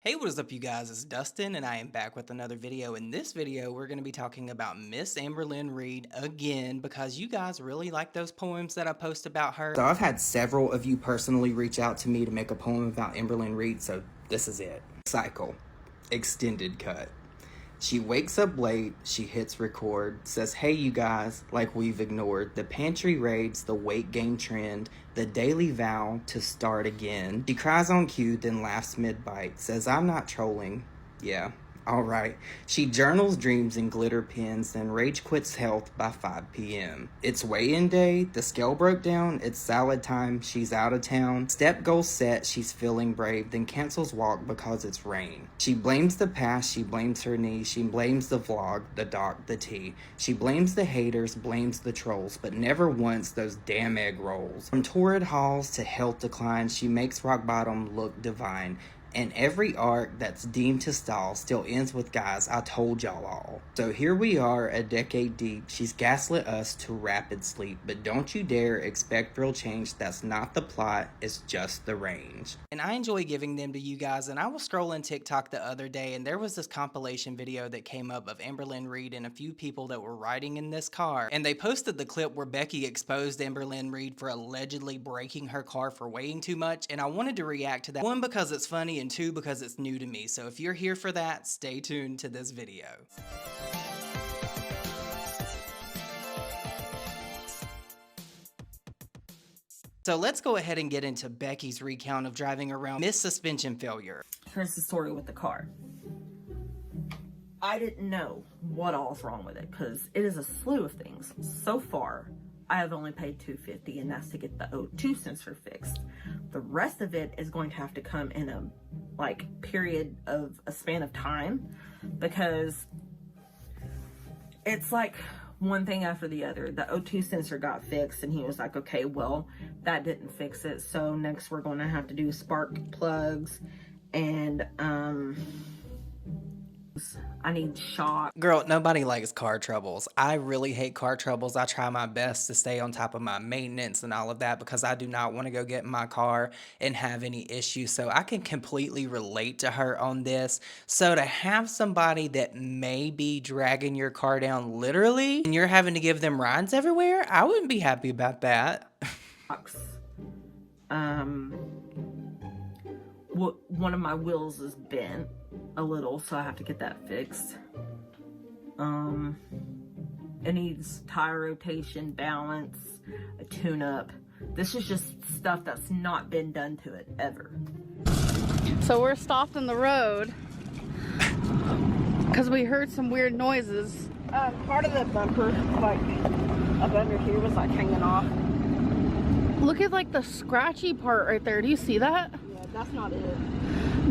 Hey, what is up, you guys? It's Dustin, and I am back with another video. In this video, we're going to be talking about Miss Amberlynn Reid again because you guys really like those poems that I post about her. So I've had several of you personally reach out to me to make a poem about Amberlynn Reid, so this is it. Cycle. Extended cut. She wakes up late, she hits record, says, hey you guys, like we've ignored the pantry raids, the weight gain trend, the daily vow to start again. She cries on cue, then laughs mid-bite, says, I'm not trolling. Yeah, alright. She journals dreams in glitter pens, then rage quits health by 5 p.m. It's weigh-in day, the scale broke down, it's salad time, she's out of town. Step goal set, she's feeling brave, then cancels walk because it's rain. She blames the past, she blames her knee, she blames the vlog, the doc, the tea. She blames the haters, blames the trolls, but never once those damn egg rolls. From torrid halls to health decline, she makes rock bottom look divine. And every arc that's deemed to stall still ends with, guys, I told y'all all. So here we are, a decade deep. She's gaslit us to rapid sleep. But don't you dare expect real change. That's not the plot. It's just the range. And I enjoy giving them to you guys. And I was scrolling TikTok the other day, and there was this compilation video that came up of Amberlynn Reid and a few people that were riding in this car. And they posted the clip where Becky exposed Amberlynn Reid for allegedly breaking her car for weighing too much. And I wanted to react to that. One, because it's funny, and two, because it's new to me. So if you're here for that, stay tuned to this video. So let's go ahead and get into Becky's recount of driving around Miss Suspension Failure. Here's the story with the car. I didn't know what all's wrong with it because it is a slew of things. So far, I have only paid $250, and that's to get the O2 sensor fixed. The rest of it is going to have to come in a period of a span of time, because it's like one thing after the other. The O2 sensor got fixed, and he was like, okay, well, that didn't fix it, so next we're going to have to do spark plugs, and I need shock. Girl, nobody likes car troubles. I really hate car troubles. I try my best to stay on top of my maintenance and all of that because I do not want to go get in my car and have any issues. So I can completely relate to her on this. So to have somebody that may be dragging your car down literally and you're having to give them rides everywhere, I wouldn't be happy about that. One of my wheels is bent a little, so I have to get that fixed. It needs tire rotation, balance, a tune-up. This is just stuff that's not been done to it ever. So we're stopped in the road because we heard some weird noises. Part of the bumper, like up under here, was like hanging off. Look at like the scratchy part right there. Do you see that? Yeah, that's not it.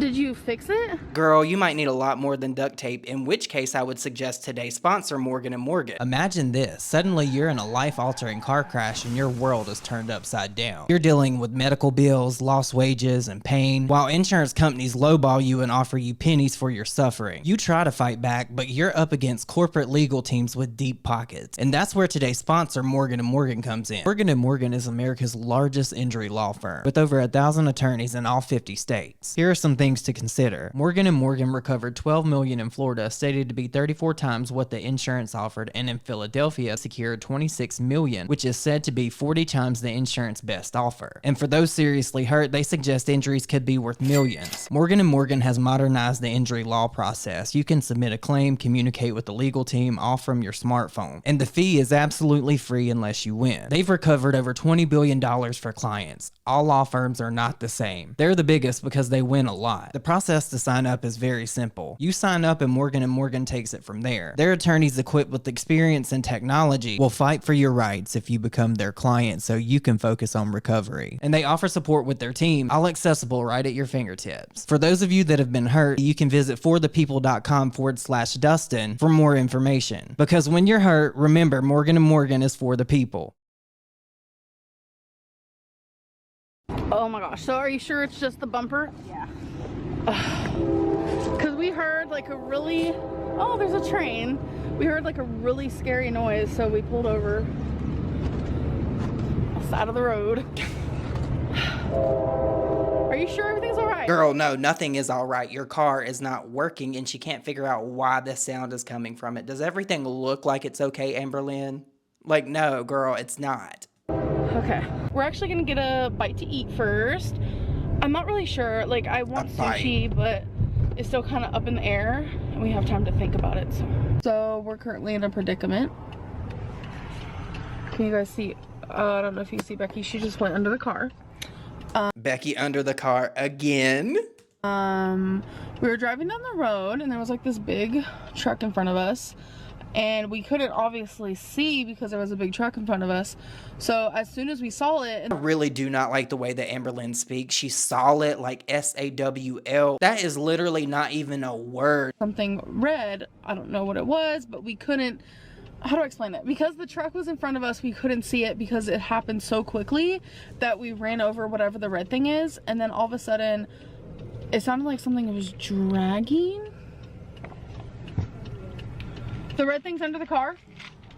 Did you fix it? Girl, you might need a lot more than duct tape, in which case I would suggest today's sponsor, Morgan & Morgan. Imagine this. Suddenly you're in a life-altering car crash and your world is turned upside down. You're dealing with medical bills, lost wages, and pain, while insurance companies lowball you and offer you pennies for your suffering. You try to fight back, but you're up against corporate legal teams with deep pockets. And that's where today's sponsor, Morgan & Morgan, comes in. Morgan & Morgan is America's largest injury law firm, with over 1,000 attorneys in all 50 states. Here are some things to consider. Morgan & Morgan recovered $12 million in Florida, stated to be 34 times what the insurance offered, and in Philadelphia secured $26 million, which is said to be 40 times the insurance best offer. And for those seriously hurt, they suggest injuries could be worth millions. Morgan & Morgan has modernized the injury law process. You can submit a claim, communicate with the legal team, all from your smartphone. And the fee is absolutely free unless you win. They've recovered over $20 billion for clients. All law firms are not the same. They're the biggest because they win a lot. The process to sign up is very simple. You sign up and Morgan & Morgan takes it from there. Their attorneys equipped with experience and technology will fight for your rights if you become their client so you can focus on recovery. And they offer support with their team, all accessible right at your fingertips. For those of you that have been hurt, you can visit forthepeople.com/Dustin for more information. Because when you're hurt, remember Morgan & Morgan is for the people. Oh my gosh. So are you sure it's just the bumper? Yeah. Because we heard like a really, oh, there's a train. We heard like a really scary noise, so we pulled over on the side of the road. Are you sure everything's all right? Girl, no, nothing is all right. Your car is not working and she can't figure out why the sound is coming from it. Does everything look like it's okay, Amberlynn? Like, no, girl, it's not. Okay. We're actually gonna get a bite to eat first. I'm not really sure. Like, I want sushi, but it's still kind of up in the air and we have time to think about it. So we're currently in a predicament. Can you guys see? I don't know if you can see Becky. She just went under the car. Becky under the car again. We were driving down the road and there was like this big truck in front of us. And we couldn't obviously see because there was a big truck in front of us. So as soon as we saw it... I really do not like the way that Amberlynn speaks. She saw it like S-A-W-L. That is literally not even a word. Something red. I don't know what it was, but we couldn't... How do I explain it? Because the truck was in front of us, we couldn't see it because it happened so quickly that we ran over whatever the red thing is. And then all of a sudden, it sounded like something was dragging. The red thing's under the car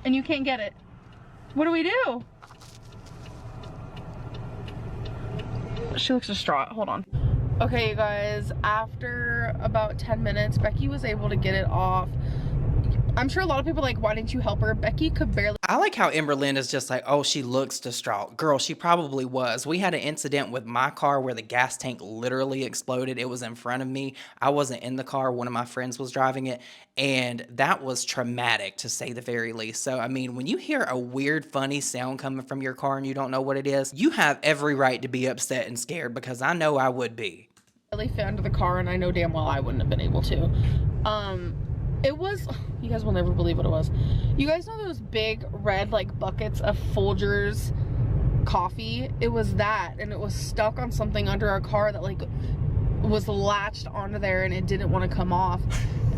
and you can't get it. What do we do? She looks distraught. Hold on. Okay, you guys, after about 10 minutes, Becky was able to get it off. I'm sure a lot of people are like, why didn't you help her? Becky could barely. I like how Amberlynn is just like, oh, she looks distraught. Girl, she probably was. We had an incident with my car where the gas tank literally exploded. It was in front of me. I wasn't in the car. One of my friends was driving it. And that was traumatic, to say the very least. So, I mean, when you hear a weird, funny sound coming from your car and you don't know what it is, you have every right to be upset and scared, because I know I would be. Really fit under the car, and I know damn well I wouldn't have been able to. It was, you guys will never believe what it was. You guys know those big red like buckets of Folgers coffee? It was that, and it was stuck on something under our car that like was latched onto there and it didn't want to come off.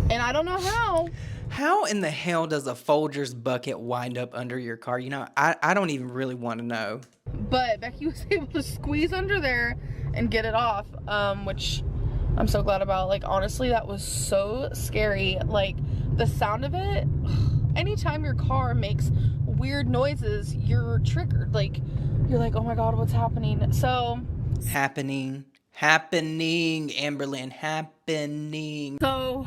And I don't know how. How in the hell does a Folgers bucket wind up under your car? You know, I don't even really want to know. But Becky was able to squeeze under there and get it off, which I'm so glad about. Like, honestly, that was so scary. Like, the sound of it, anytime your car makes weird noises, you're triggered. Like, you're like, oh my God, what's happening? So, Happening, Amberlynn, happening. So,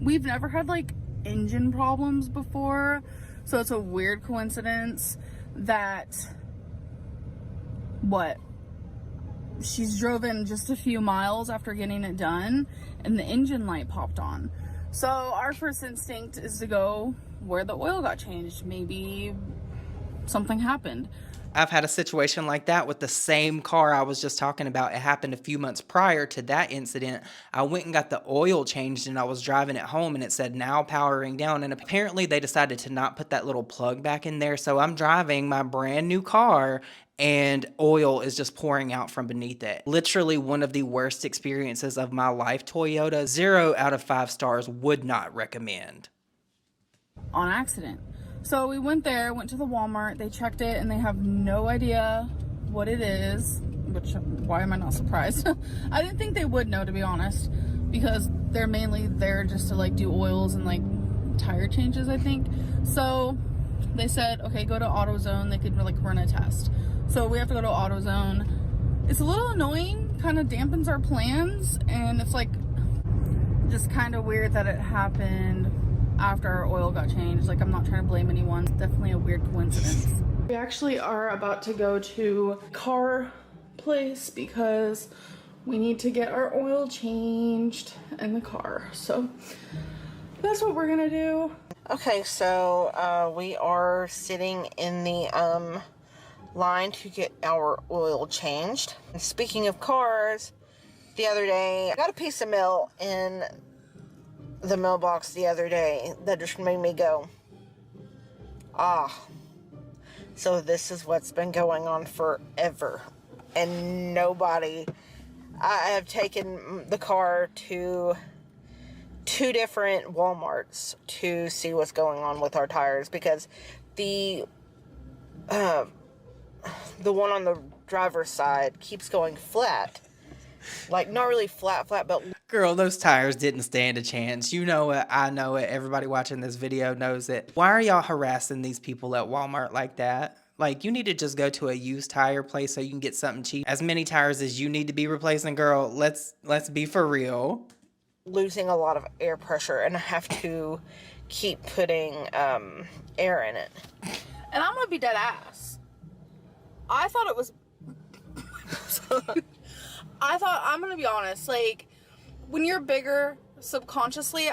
we've never had, like, engine problems before. So, it's a weird coincidence that, she's driven just a few miles after getting it done and the engine light popped on. So our first instinct is to go where the oil got changed. Maybe something happened. I've had a situation like that with the same car I was just talking about. It happened a few months prior to that incident. I went and got the oil changed and I was driving it home and it said now powering down, and apparently they decided to not put that little plug back in there. So I'm driving my brand new car and oil is just pouring out from beneath it. Literally one of the worst experiences of my life. Toyota, 0 out of 5 stars, would not recommend. On accident. So we went there, went to the Walmart, they checked it, and they have no idea what it is, which, why am I not surprised? I didn't think they would know, to be honest, because they're mainly there just to like do oils and like tire changes, I think. So they said, okay, go to AutoZone, they could like run a test. So we have to go to AutoZone. It's a little annoying, kind of dampens our plans, and it's like just kind of weird that it happened after our oil got changed. Like, I'm not trying to blame anyone. It's definitely a weird coincidence. We actually are about to go to car place because we need to get our oil changed in the car. So that's what we're gonna do. Okay, so we are sitting in the line to get our oil changed. And speaking of cars, the other day I got a piece of mail in the mailbox the other day that just made me go, so this is what's been going on forever, and nobody. I have taken the car to 2 different Walmarts to see what's going on with our tires, because the one on the driver's side keeps going flat. Like, not really flat, but... Girl, those tires didn't stand a chance. You know it, I know it, everybody watching this video knows it. Why are y'all harassing these people at Walmart like that? Like, you need to just go to a used tire place so you can get something cheap. As many tires as you need to be replacing, girl, let's be for real. Losing a lot of air pressure, and I have to keep putting air in it. And I'm gonna be dead ass. I thought it was I'm gonna be honest, like, when you're bigger, subconsciously,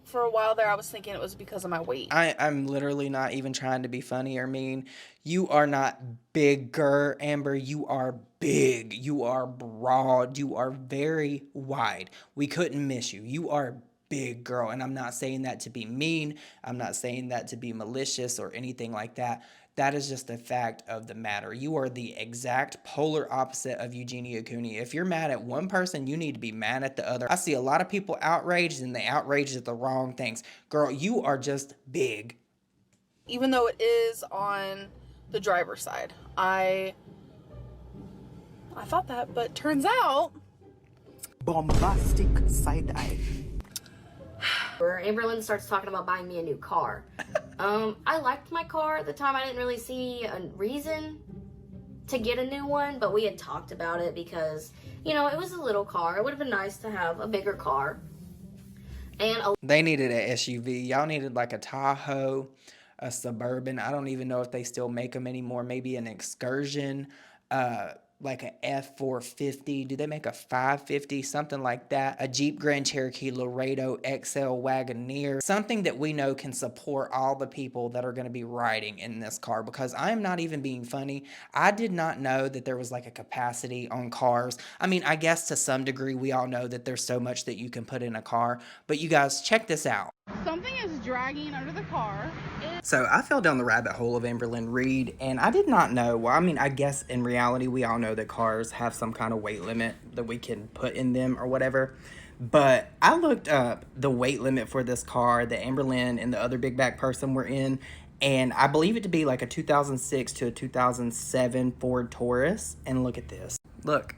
for a while there, I was thinking it was because of my weight. I'm literally not even trying to be funny or mean. You are not bigger, Amber. You are big. You are broad. You are very wide. We couldn't miss you. You are big, girl. And I'm not saying that to be mean. I'm not saying that to be malicious or anything like that. That is just a fact of the matter. You are the exact polar opposite of Eugenia Cooney. If you're mad at one person, you need to be mad at the other. I see a lot of people outraged, and they outraged at the wrong things. Girl, you are just big. Even though it is on the driver's side. I thought that, but turns out... Bombastic side-eye. Where Amberlynn starts talking about buying me a new car. I liked my car at the time. I didn't really see a reason to get a new one, but we had talked about it because, you know, it was a little car. It would have been nice to have a bigger car. And they needed an SUV. Y'all needed like a Tahoe, a Suburban. I don't even know if they still make them anymore. Maybe an Excursion, like an F450. Do they make a 550? Something like that. A Jeep Grand Cherokee Laredo XL Wagoneer. Something that we know can support all the people that are going to be riding in this car, because I am not even being funny. I did not know that there was like a capacity on cars. I mean, I guess to some degree we all know that there's so much that you can put in a car, but you guys, check this out. Something is dragging under the car. So I fell down the rabbit hole of Amberlynn Reid, and I did not know. Well, I mean, I guess in reality, we all know that cars have some kind of weight limit that we can put in them or whatever. But I looked up the weight limit for this car that Amberlynn and the other big back person were in, and I believe it to be like a 2006 to a 2007 Ford Taurus. And look at this. Look.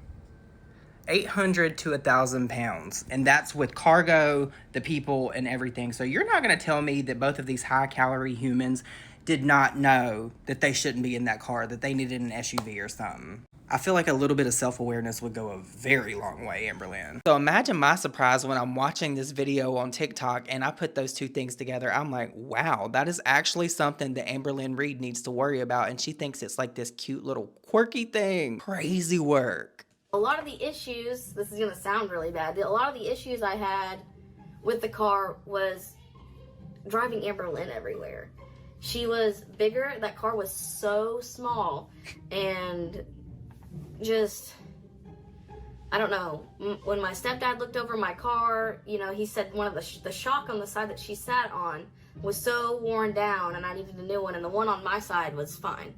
800 to 1,000 pounds, and that's with cargo, the people, and everything. So you're not going to tell me that both of these high-calorie humans did not know that they shouldn't be in that car, that they needed an SUV or something. I feel like a little bit of self-awareness would go a very long way, Amberlynn. So imagine my surprise when I'm watching this video on TikTok and I put those two things together. I'm like, wow, that is actually something that Amberlynn Reid needs to worry about, and she thinks it's like this cute little quirky thing. Crazy work. a lot of the issues, this is going to sound really bad, a lot of the issues I had with the car was driving Amberlynn everywhere. She was bigger, that car was so small, and just, I don't know, when my stepdad looked over my car, you know, he said one of the shock on the side that she sat on was so worn down and I needed a new one, and the one on my side was fine.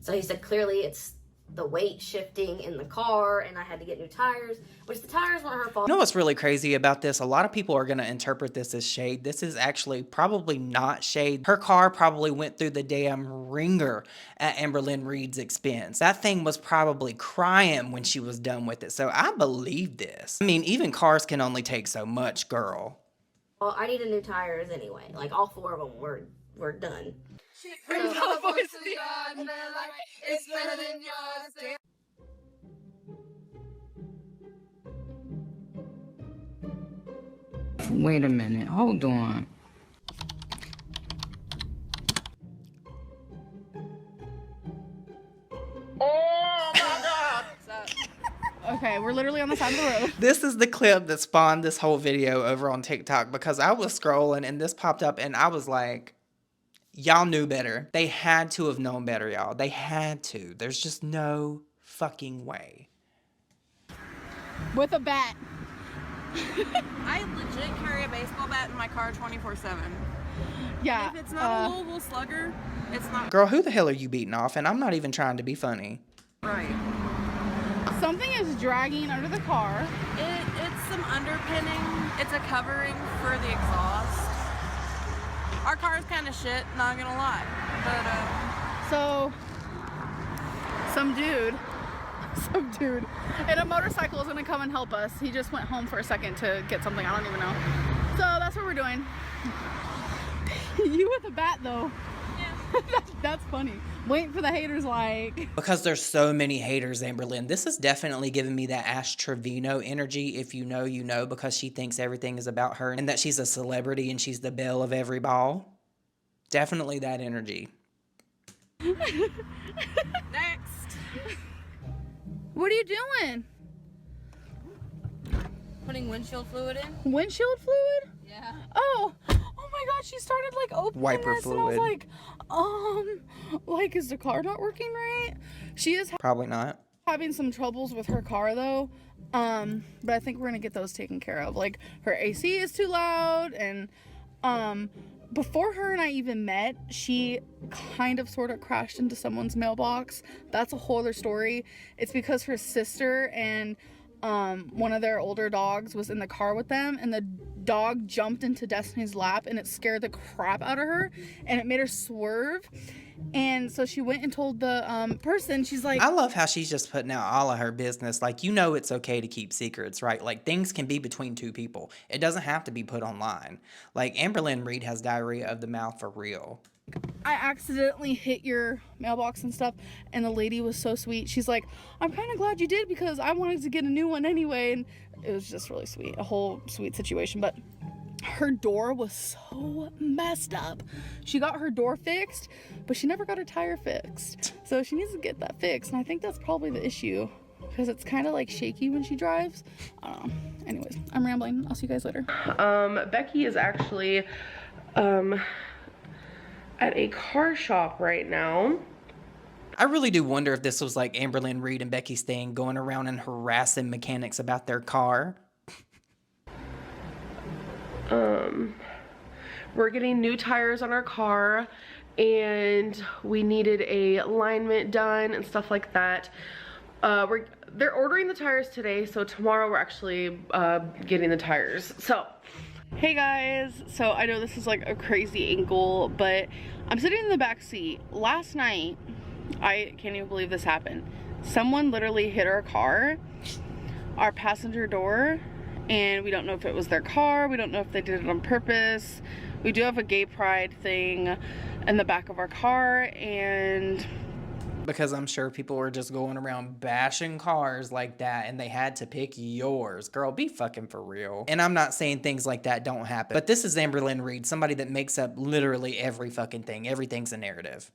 So he said clearly it's the weight shifting in the car, and I had to get new tires, which the tires weren't her fault. You know what's really crazy about this? A lot of people are going to interpret this as shade. This is actually probably not shade. Her car probably went through the damn ringer at Amberlynn Reid's expense. That thing was probably crying when she was done with it. So I believe this. I mean, even cars can only take so much, girl. Well, I needed new tires anyway. Like, all four of them were done. It's better than yours. Wait a minute, hold on. Oh my God! Okay, we're literally on the side of the road. This is the clip that spawned this whole video over on TikTok, because I was scrolling and this popped up and I was like, y'all knew better. They had to have known better, y'all. They had to. There's just no fucking way. With a bat. I legit carry a baseball bat in my car 24/7. Yeah. If it's not a Louisville Slugger, it's not Girl, who the hell are you beating off? And I'm not even trying to be funny. right. Something is dragging under the car. It's some underpinning. It's a covering for the exhaust. Our car is kind of shit, not gonna lie. But So, some dude in a motorcycle is gonna come and help us. He just went home for a second to get something, I don't even know. So that's what we're doing. You with a bat though. yeah. That's funny. Waiting for the haters like. Because there's so many haters, Amberlynn. This is definitely giving me that Ash Trevino energy. If you know, you know, because she thinks everything is about her and that she's a celebrity and she's the belle of every ball. Definitely that energy. Next. What are you doing? Putting windshield fluid in? Windshield fluid? Yeah. Oh my god, she started like opening Wiper this fluid. and I was like, is the car not working right? She is Probably not. having some troubles with her car though. But I think we're gonna get those taken care of. Like her AC is too loud and before her and I even met, she kind of sort of crashed into someone's mailbox. That's a whole other story. It's because her sister and one of their older dogs was in the car with them, and the dog jumped into Destiny's lap and it scared the crap out of her and it made her swerve. And so she went and told the person. She's like, I love how she's just putting out all of her business. Like, you know, it's okay to keep secrets, right? Like, things can be between two people. It doesn't have to be put online. Like, Amberlynn Reid has diarrhea of the mouth for real. I accidentally hit your mailbox and stuff, and the lady was so sweet. She's like, I'm kind of glad you did because I wanted to get a new one anyway. And it was just really sweet, a whole sweet situation. But her door was so messed up. She got her door fixed, but she never got her tire fixed. So she needs to get that fixed, and I think that's probably the issue because it's kind of like shaky when she drives. I don't know. Anyways, I'm rambling. I'll see you guys later. Becky is actually at a car shop right now. I really do wonder if this was like Amberlynn Reid and Becky's thing, going around and harassing mechanics about their car. We're getting new tires on our car and we needed a alignment done and stuff like that. They're ordering the tires today, so tomorrow we're actually getting the tires. So hey guys, so I know this is like a crazy angle, but I'm sitting in the back seat. Last night, I can't even believe this happened. Someone literally hit our car, our passenger door, and we don't know if it was their car. We don't know if they did it on purpose. We do have a gay pride thing in the back of our car, and Because I'm sure people were just going around bashing cars like that and they had to pick yours. Girl, be fucking for real. And I'm not saying things like that don't happen. But this is Amberlynn Reid, somebody that makes up literally every fucking thing. Everything's a narrative.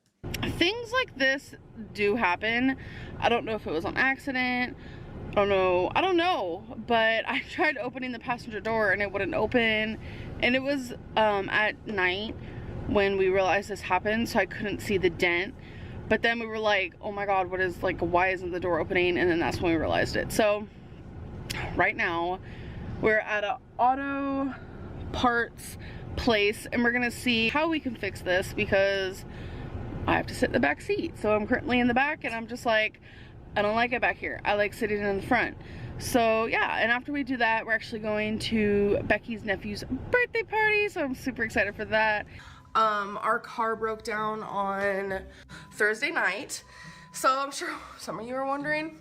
things like this do happen. I don't know if it was on accident. I don't know, but I tried opening the passenger door and it wouldn't open. And it was at night when we realized this happened, so I couldn't see the dent. But then we were like, oh my god, why isn't the door opening? And then that's when we realized it. So right now we're at an auto parts place and we're gonna see how we can fix this because I have to sit in the back seat. So I'm currently in the back and I'm just like, I don't like it back here. I like sitting in the front. So yeah, and after we do that, we're actually going to Becky's nephew's birthday party. So I'm super excited for that. Our car broke down on Thursday night. So I'm sure some of you are wondering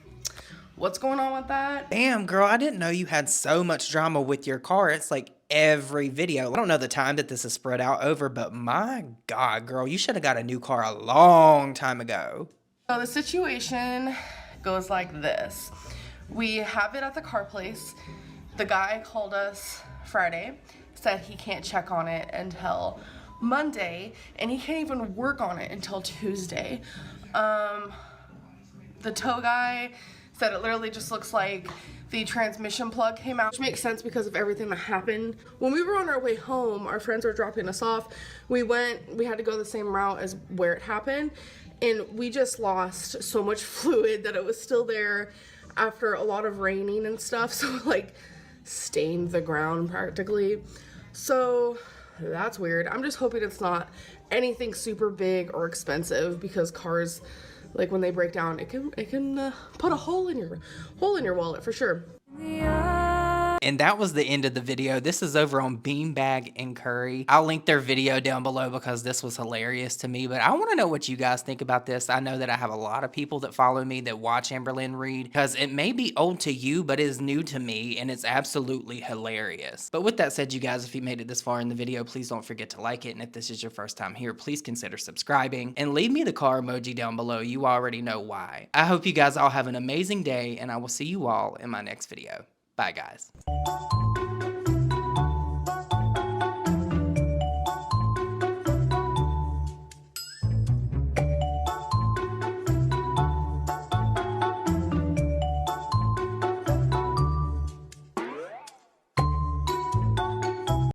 what's going on with that. Damn, girl, I didn't know you had so much drama with your car. It's like every video. I don't know the time that this is spread out over, but my god, girl, you should have got a new car a long time ago. So the situation goes like this. We have it at the car place. The guy called us Friday, said he can't check on it until Monday, and he can't even work on it until Tuesday. The tow guy said it literally just looks like the transmission plug came out, which makes sense because of everything that happened. When we were on our way home, our friends were dropping us off. We had to go the same route as where it happened, and we just lost so much fluid that it was still there after a lot of raining and stuff, so it like stained the ground practically. So that's weird. I'm just hoping it's not anything super big or expensive because cars, like when they break down, it can put a hole in your wallet for sure. And that was the end of the video. This is over on Beanbag and Curry. I'll link their video down below because this was hilarious to me, but I want to know what you guys think about this. I know that I have a lot of people that follow me that watch Amberlynn Reid because it may be old to you, but it is new to me and it's absolutely hilarious. But with that said, you guys, if you made it this far in the video, please don't forget to like it. And if this is your first time here, please consider subscribing and leave me the car emoji down below. You already know why. I hope you guys all have an amazing day and I will see you all in my next video. Bye guys.